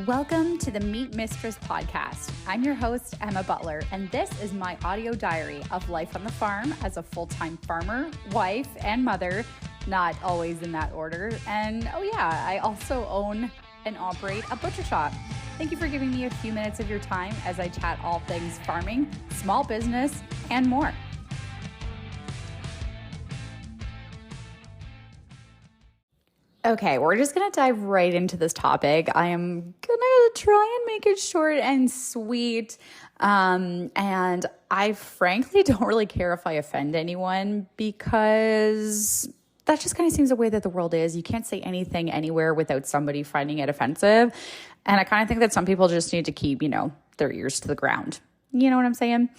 Welcome to the Meat Mistress podcast. I'm your host, Emma Butler, and this is my audio diary of life on the farm as a full-time farmer, wife, and mother, not always in that order. And oh yeah, I also own and operate a butcher shop. Thank you for giving me a few minutes of your time as I chat all things farming, small business, and more. Okay, we're just going to dive right into this topic. I am going to try and make it short and sweet. And I frankly don't really care if I offend anyone because that just kind of seems the way that the world is. You can't say anything anywhere without somebody finding it offensive. And I kind of think that some people just need to keep, their ears to the ground. You know what I'm saying?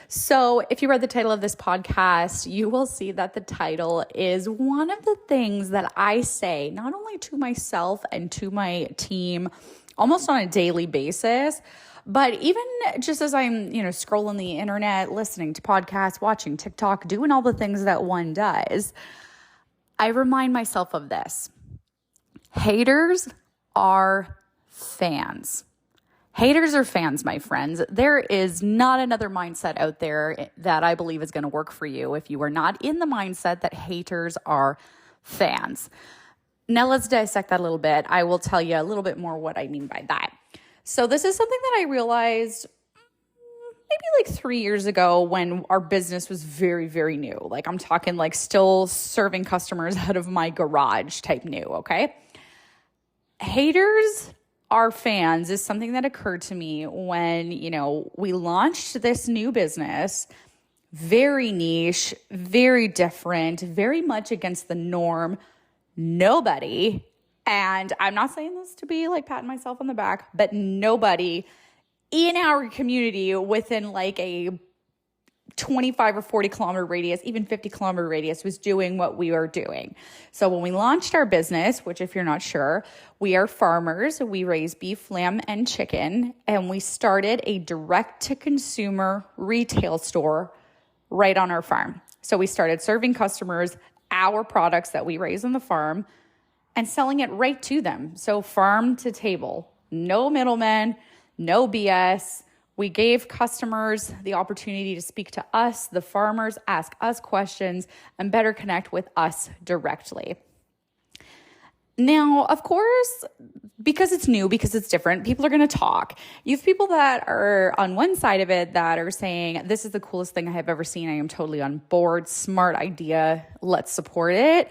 So if you read the title of this podcast, you will see that the title is one of the things that I say, not only to myself and to my team, almost on a daily basis, but even just as I'm, scrolling the internet, listening to podcasts, watching TikTok, doing all the things that one does, I remind myself of this. Haters are fans. Haters are fans, my friends. There is not another mindset out there that I believe is going to work for you if you are not in the mindset that haters are fans. Now let's dissect that a little bit. I will tell you a little bit more what I mean by that. So this is something that I realized maybe 3 years ago when our business was very, very new. I'm talking still serving customers out of my garage type new, okay? Haters are fans is something that occurred to me when, we launched this new business, very niche, very different, very much against the norm. Nobody, and I'm not saying this to be patting myself on the back, but nobody in our community within a 25 or 40 kilometer radius, even 50 kilometer radius was doing what we were doing. So when we launched our business, which if you're not sure, we are farmers, we raise beef, lamb, and chicken, and we started a direct to consumer retail store right on our farm. So we started serving customers our products that we raise on the farm and selling it right to them. So farm to table, no middlemen, no BS. We gave customers the opportunity to speak to us, the farmers, ask us questions, and better connect with us directly. Now, of course, because it's new, because it's different, people are going to talk. You have people that are on one side of it that are saying, this is the coolest thing I have ever seen. I am totally on board. Smart idea. Let's support it.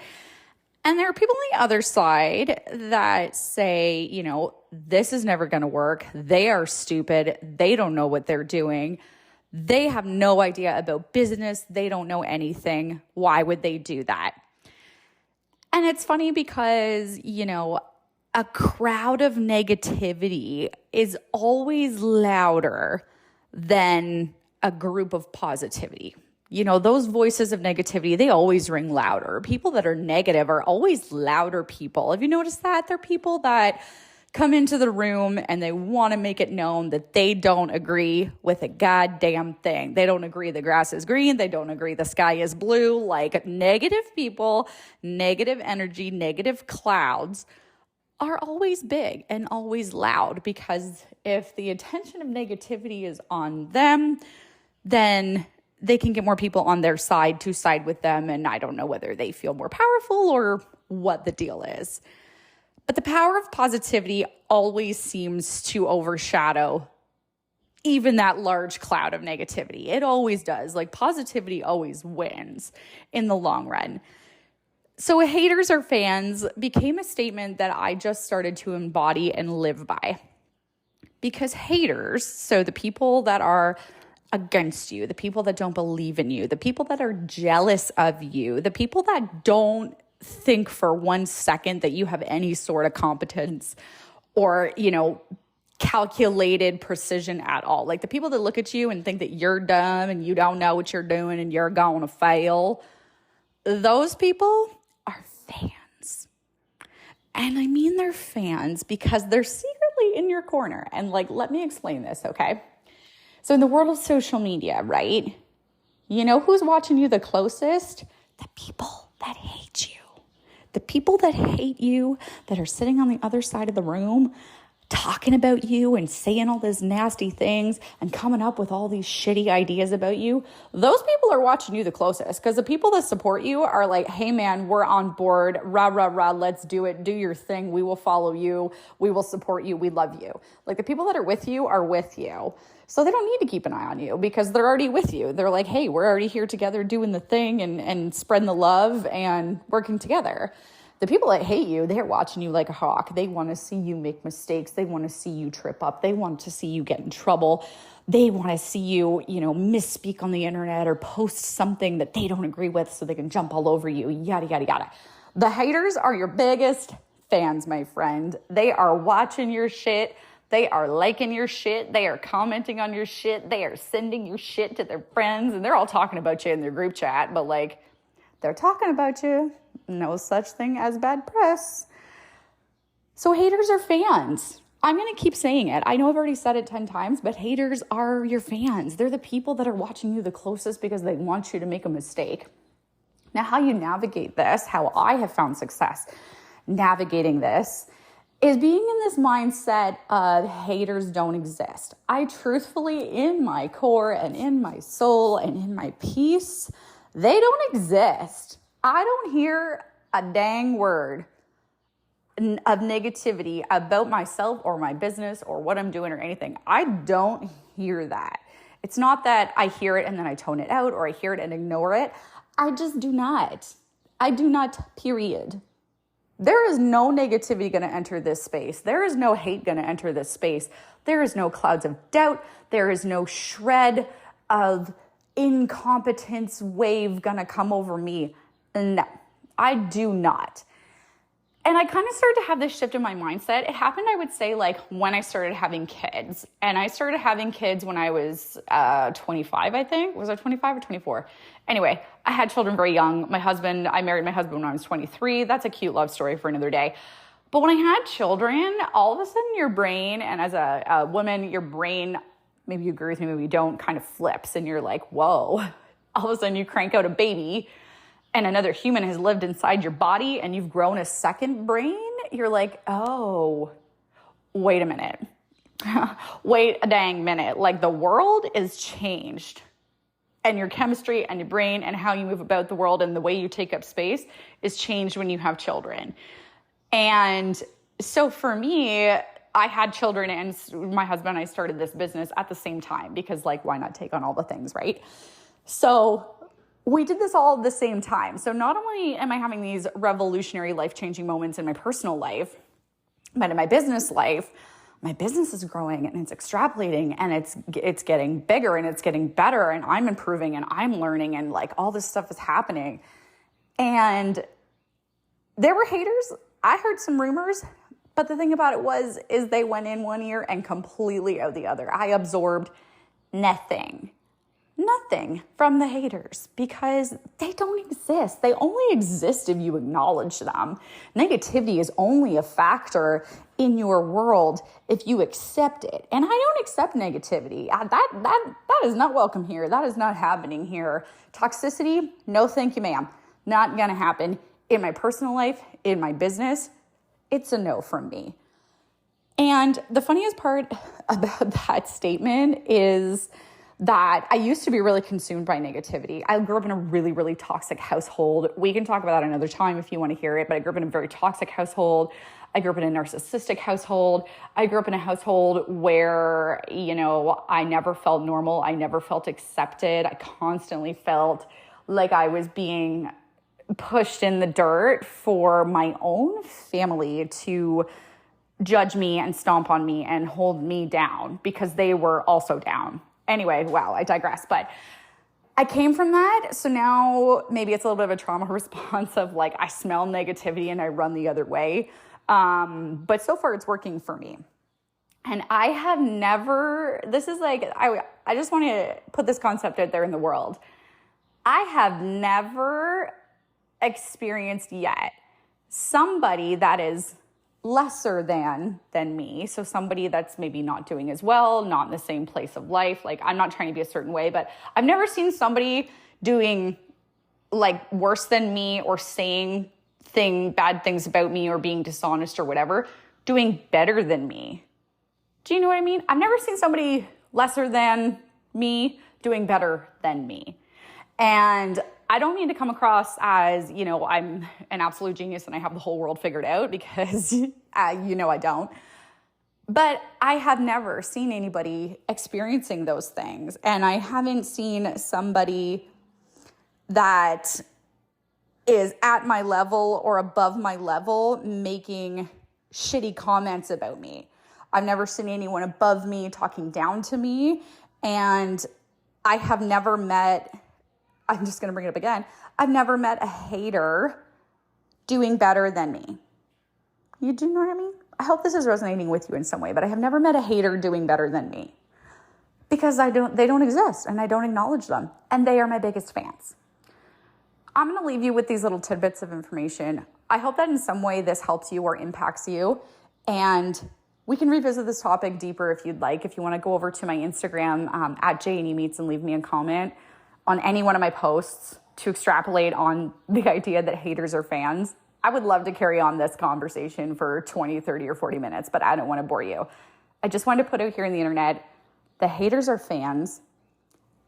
And there are people on the other side that say, this is never going to work. They are stupid. They don't know what they're doing. They have no idea about business. They don't know anything. Why would they do that? And it's funny because, a crowd of negativity is always louder than a group of positivity. Those voices of negativity, they always ring louder. People that are negative are always louder people. Have you noticed that? They're people that come into the room and they want to make it known that they don't agree with a goddamn thing. They don't agree the grass is green. They don't agree the sky is blue. Negative people, negative energy, negative clouds are always big and always loud, because if the attention of negativity is on them, then they can get more people on their side to side with them. And I don't know whether they feel more powerful or what the deal is. But the power of positivity always seems to overshadow even that large cloud of negativity. It always does. Positivity always wins in the long run. So haters or fans became a statement that I just started to embody and live by. Because haters, so the people that are against you, the people that don't believe in you, the people that are jealous of you, the people that don't think for 1 second that you have any sort of competence or, calculated precision at all. The people that look at you and think that you're dumb and you don't know what you're doing and you're going to fail, those people are fans. And I mean they're fans because they're secretly in your corner. And let me explain this, okay? So in the world of social media, right? Who's watching you the closest? The people that hate you. The people that hate you, that are sitting on the other side of the room, talking about you and saying all these nasty things and coming up with all these shitty ideas about you, those people are watching you the closest, because the people that support you are like, hey man, we're on board, rah, rah, rah, let's do it, do your thing, we will follow you, we will support you, we love you. Like the people that are with you are with you. So they don't need to keep an eye on you because they're already with you. They're like, hey, we're already here together doing the thing and spreading the love and working together. The people that hate you, they're watching you like a hawk. They want to see you make mistakes. They want to see you trip up. They want to see you get in trouble. They want to see you, misspeak on the internet or post something that they don't agree with so they can jump all over you, yada, yada, yada. The haters are your biggest fans, my friend. They are watching your shit. They are liking your shit. They are commenting on your shit. They are sending your shit to their friends. And they're all talking about you in their group chat. But they're talking about you. No such thing as bad press. So haters are fans. I'm going to keep saying it. I know I've already said it 10 times, but haters are your fans. They're the people that are watching you the closest because they want you to make a mistake. Now, how you navigate this, how I have found success navigating this, is being in this mindset of haters don't exist. I truthfully, in my core and in my soul and in my peace, they don't exist. I don't hear a dang word of negativity about myself or my business or what I'm doing or anything. I don't hear that. It's not that I hear it and then I tone it out or I hear it and ignore it. I just do not. I do not, period. There is no negativity going to enter this space. There is no hate going to enter this space. There is no clouds of doubt. There is no shred of incompetence wave going to come over me. No, I do not. And I kind of started to have this shift in my mindset. It happened, I would say, when I started having kids. And I started having kids when I was 25, I think. Was I 25 or 24? Anyway, I had children very young. I married my husband when I was 23. That's a cute love story for another day. But when I had children, all of a sudden your brain, and as a woman, your brain, maybe you agree with me, maybe you don't, kind of flips. And you're like, whoa. All of a sudden you crank out a baby and another human has lived inside your body and you've grown a second brain. You're like, oh, wait a minute. Wait a dang minute. The world is changed. And your chemistry and your brain and how you move about the world and the way you take up space is changed when you have children. And so for me, I had children and my husband and I started this business at the same time because why not take on all the things, right? So we did this all at the same time. So not only am I having these revolutionary life-changing moments in my personal life, but in my business life, my business is growing and it's extrapolating and it's getting bigger and it's getting better and I'm improving and I'm learning and all this stuff is happening. And there were haters. I heard some rumors, but the thing about it is they went in one ear and completely out the other. I absorbed nothing from the haters because they don't exist. They only exist if you acknowledge them. Negativity is only a factor in your world if you accept it. And I don't accept negativity. That is not welcome here. That is not happening here. Toxicity, no thank you, ma'am. Not gonna happen in my personal life, in my business. It's a no from me. And the funniest part about that statement is that I used to be really consumed by negativity. I grew up in a really, really toxic household. We can talk about that another time if you want to hear it, but I grew up in a very toxic household. I grew up in a narcissistic household. I grew up in a household where, I never felt normal. I never felt accepted. I constantly felt like I was being pushed in the dirt for my own family to judge me and stomp on me and hold me down because they were also down. Anyway, wow, I digress. But I came from that. So now maybe it's a little bit of a trauma response of I smell negativity and I run the other way. But so far it's working for me. And I have never, this is I just want to put this concept out there in the world. I have never experienced yet somebody that is lesser than me. So somebody that's maybe not doing as well, not in the same place of life. I'm not trying to be a certain way, but I've never seen somebody doing worse than me or saying bad things about me or being dishonest or whatever, doing better than me. Do you know what I mean? I've never seen somebody lesser than me doing better than me. And I don't mean to come across as, I'm an absolute genius and I have the whole world figured out, because I don't. But I have never seen anybody experiencing those things. And I haven't seen somebody that is at my level or above my level making shitty comments about me. I've never seen anyone above me talking down to me. And I have never met, I'm just going to bring it up again, I've never met a hater doing better than me. You do know what I mean? I hope this is resonating with you in some way, but I have never met a hater doing better than me, because they don't exist and I don't acknowledge them. And they are my biggest fans. I'm going to leave you with these little tidbits of information. I hope that in some way this helps you or impacts you. And we can revisit this topic deeper if you'd like. If you want to go over to my Instagram at @JNEmeets and leave me a comment on any one of my posts to extrapolate on the idea that haters are fans. I would love to carry on this conversation for 20, 30, or 40 minutes, but I don't want to bore you. I just wanted to put out here on the internet, the haters are fans.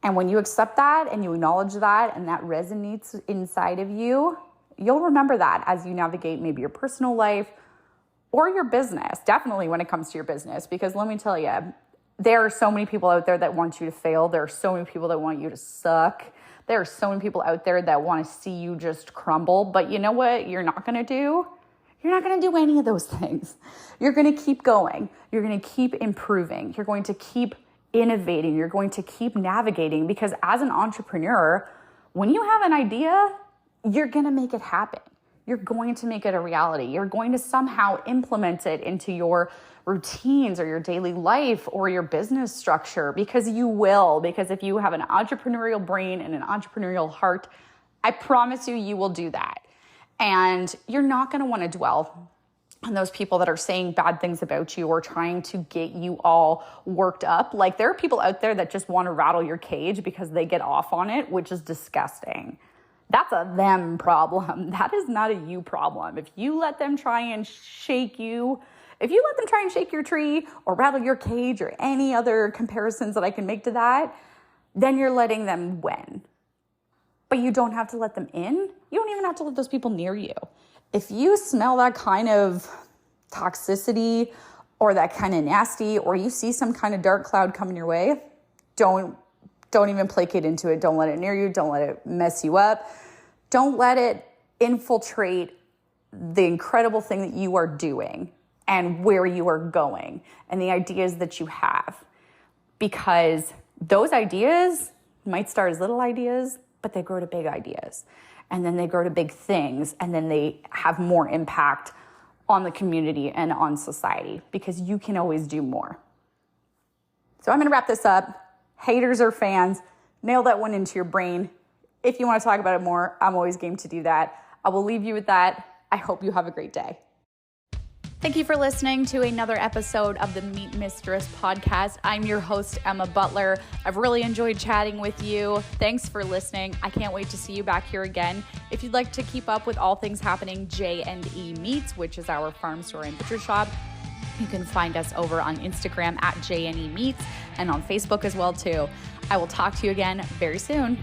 And when you accept that and you acknowledge that and that resonates inside of you, you'll remember that as you navigate maybe your personal life or your business, definitely when it comes to your business. Because let me tell you, there are so many people out there that want you to fail. There are so many people that want you to suck. There are so many people out there that want to see you just crumble. But you know what you're not going to do? You're not going to do any of those things. You're going to keep going. You're going to keep improving. You're going to keep innovating. You're going to keep navigating, because as an entrepreneur, when you have an idea, you're going to make it happen. You're going to make it a reality. You're going to somehow implement it into your routines or your daily life or your business structure, because you will. Because if you have an entrepreneurial brain and an entrepreneurial heart, I promise you, you will do that. And you're not going to want to dwell on those people that are saying bad things about you or trying to get you all worked up. Like, there are people out there that just want to rattle your cage because they get off on it, which is disgusting. That's a them problem. That is not a you problem. If you let them try and shake you, if you let them try and shake your tree or rattle your cage or any other comparisons that I can make to that, then you're letting them win. But you don't have to let them in. You don't even have to let those people near you. If you smell that kind of toxicity or that kind of nasty, or you see some kind of dark cloud coming your way, don't even placate into it. Don't let it near you. Don't let it mess you up. Don't let it infiltrate the incredible thing that you are doing and where you are going and the ideas that you have. Because those ideas might start as little ideas, but they grow to big ideas. And then they grow to big things. And then they have more impact on the community and on society, because you can always do more. So I'm going to wrap this up. Haters are fans. Nail that one into your brain. If you want to talk about it more, I'm always game to do that. I will leave you with that. I hope you have a great day. Thank you for listening to another episode of the Meet Mistress podcast. I'm your host, Emma Butler. I've really enjoyed chatting with you. Thanks for listening. I can't wait to see you back here again. If you'd like to keep up with all things happening J&E Meats, which is our farm store and butcher shop, you can find us over on Instagram at J&E Meats and on Facebook as well too. I will talk to you again very soon.